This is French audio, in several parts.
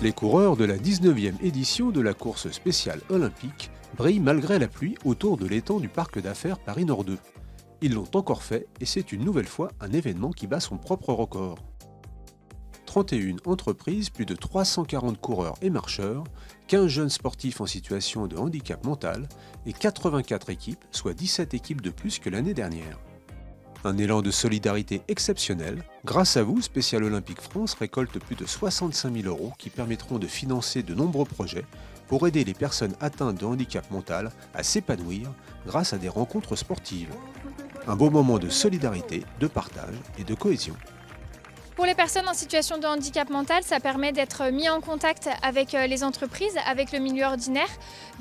Les coureurs de la 19e édition de la course spéciale olympique brillent malgré la pluie autour de l'étang du parc d'affaires Paris Nord 2. Ils l'ont encore fait et c'est une nouvelle fois un événement qui bat son propre record. 31 entreprises, plus de 340 coureurs et marcheurs, 15 jeunes sportifs en situation de handicap mental et 84 équipes, soit 17 équipes de plus que l'année dernière. Un élan de solidarité exceptionnel. Grâce à vous, Spécial Olympique France récolte plus de 65 000 € qui permettront de financer de nombreux projets pour aider les personnes atteintes de handicap mental à s'épanouir grâce à des rencontres sportives. Un beau moment de solidarité, de partage et de cohésion. Pour les personnes en situation de handicap mental, ça permet d'être mis en contact avec les entreprises, avec le milieu ordinaire,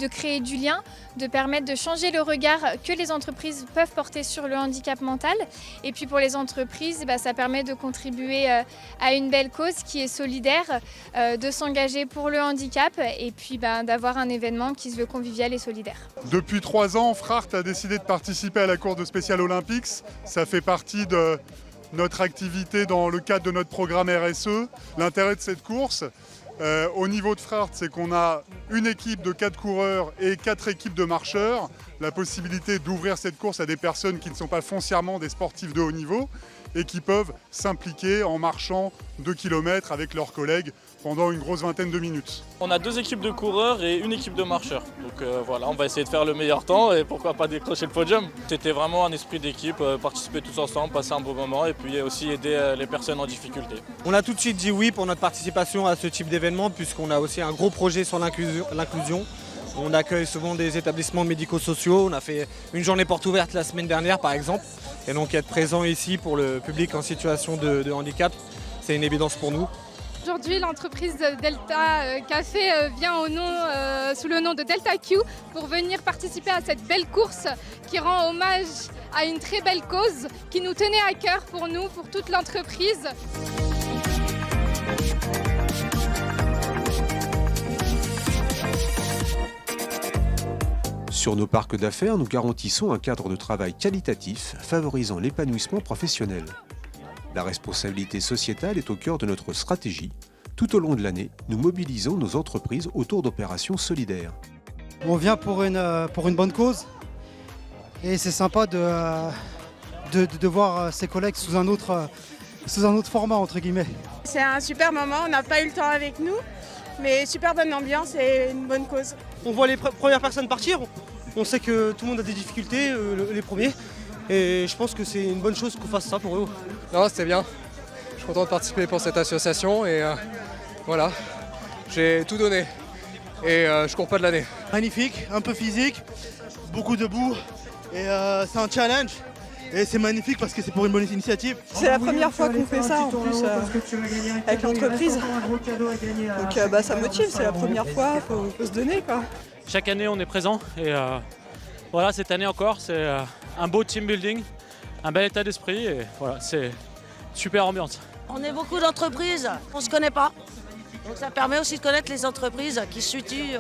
de créer du lien, de permettre de changer le regard que les entreprises peuvent porter sur le handicap mental. Et puis pour les entreprises, ça permet de contribuer à une belle cause qui est solidaire, de s'engager pour le handicap et puis d'avoir un événement qui se veut convivial et solidaire. Depuis 3 ans, Frart a décidé de participer à la course de Spécial Olympics. Ça fait partie de notre activité dans le cadre de notre programme RSE. L'intérêt de cette course, au niveau de Frart, c'est qu'on a une équipe de 4 coureurs et 4 équipes de marcheurs. La possibilité d'ouvrir cette course à des personnes qui ne sont pas foncièrement des sportifs de haut niveau et qui peuvent s'impliquer en marchant 2 km avec leurs collègues pendant une grosse vingtaine de minutes. On a 2 équipes de coureurs et une équipe de marcheurs. Donc voilà, on va essayer de faire le meilleur temps et pourquoi pas décrocher le podium. C'était vraiment un esprit d'équipe, participer tous ensemble, passer un beau moment et puis aussi aider les personnes en difficulté. On a tout de suite dit oui pour notre participation à ce type d'événement puisqu'on a aussi un gros projet sur l'inclusion. On accueille souvent des établissements médico-sociaux. On a fait une journée porte ouverte la semaine dernière par exemple. Et donc être présent ici pour le public en situation de handicap, c'est une évidence pour nous. Aujourd'hui, l'entreprise Delta Café vient sous le nom de Delta Q pour venir participer à cette belle course qui rend hommage à une très belle cause qui nous tenait à cœur pour nous, pour toute l'entreprise. Sur nos parcs d'affaires, nous garantissons un cadre de travail qualitatif favorisant l'épanouissement professionnel. La responsabilité sociétale est au cœur de notre stratégie. Tout au long de l'année, nous mobilisons nos entreprises autour d'opérations solidaires. On vient pour une bonne cause et c'est sympa de voir ses collègues sous un autre format entre guillemets. C'est un super moment, on n'a pas eu le temps avec nous, mais super bonne ambiance et une bonne cause. On voit les premières personnes partir, on sait que tout le monde a des difficultés, les premiers. Et je pense que c'est une bonne chose qu'on fasse ça pour eux. Non, c'était bien. Je suis content de participer pour cette association et voilà, j'ai tout donné et je cours pas de l'année. Magnifique, un peu physique, beaucoup debout et c'est un challenge. Et c'est magnifique parce que c'est pour une bonne initiative. C'est la première fois qu'on fait ça en plus avec l'entreprise. Donc ça motive, c'est la première fois, faut se donner quoi. Chaque année on est présent et voilà, cette année encore c'est un beau team building, un bel état d'esprit et voilà, c'est super ambiance. On est beaucoup d'entreprises, on ne se connaît pas. Donc ça permet aussi de connaître les entreprises qui se situent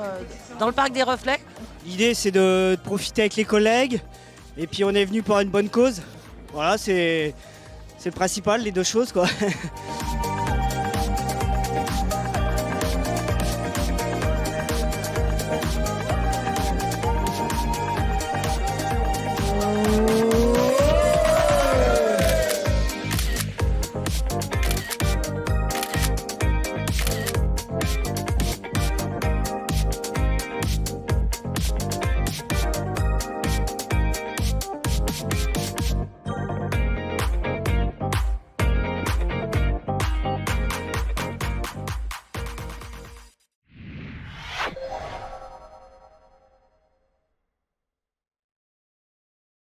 dans le parc des Reflets. L'idée c'est de profiter avec les collègues et puis on est venu pour une bonne cause. Voilà, c'est le principal, les deux choses quoi.